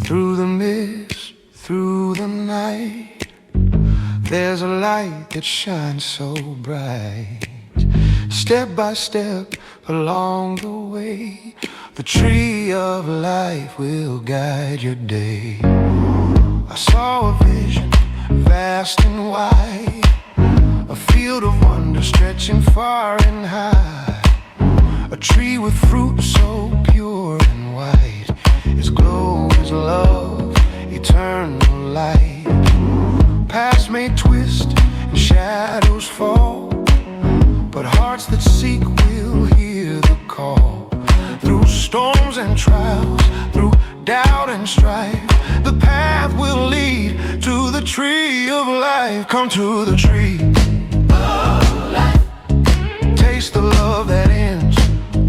Through the mist, through the night, there's a light that shines so bright. Step by step along the way, the tree of life will guide your day. I saw a vision, vast and wide, a field of wonder stretching far and high. A tree with fruit so pure and white, its glow is love, eternal light. Paths may twist and shadows fall, but hearts that seek will hear the call. Through storms and trials, through doubt and strife, the path will lead to the tree of life. Come to the tree of life, taste the love that ends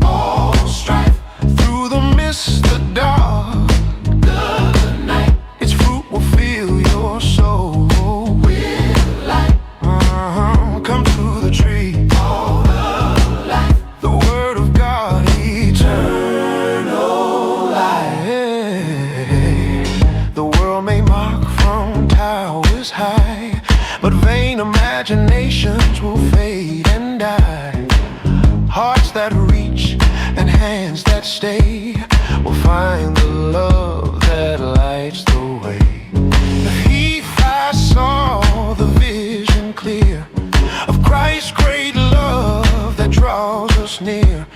all strife. Through the mist, the dark, the night, its fruit will fill your soul with light. Come to the tree of life, the word of God, eternal life. The world may mock from towers high, but vain imaginations will fade and die. Hearts that reach and hands that stay will find the love that lights the way. If I saw the vision clear of Christ's great love that draws us near.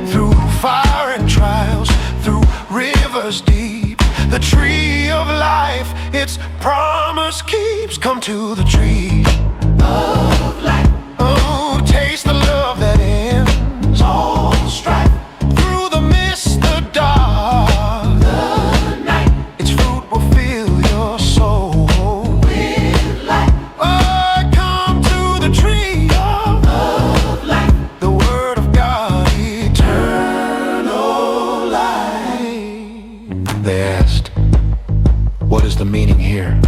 Through fire and trials, through rivers deep, the tree of life its promise keeps. Come to the tree of life. Oh, taste the love that ends all strife. Through the mist, the dark, the night, its fruit will fill your soul with light. Oh, come to the tree of life, the word of God, eternal life. They asked, what is the meaning here?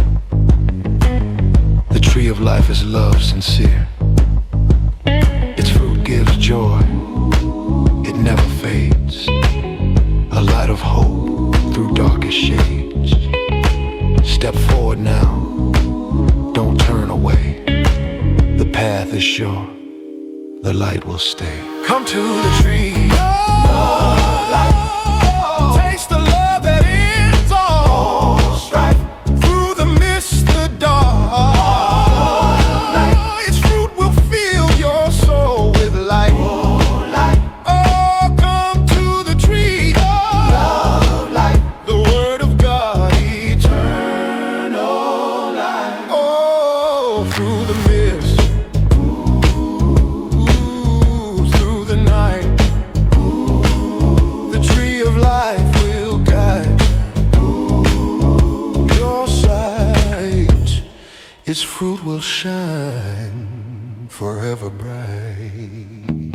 The tree of life is love sincere. Its fruit gives joy, it never fades. A light of hope through darkest shades. Step forward now, don't turn away. The path is sure, the light will stay. Come to the tree of life. Taste the love that ends all strife. Through the mist, the dark, its fruit will fill your soul with light. Oh, come to the tree of life, the word of God, eternal life. Oh, through the mist, through the night, the tree of life will guide your sight. Its fruit will shine forever bright.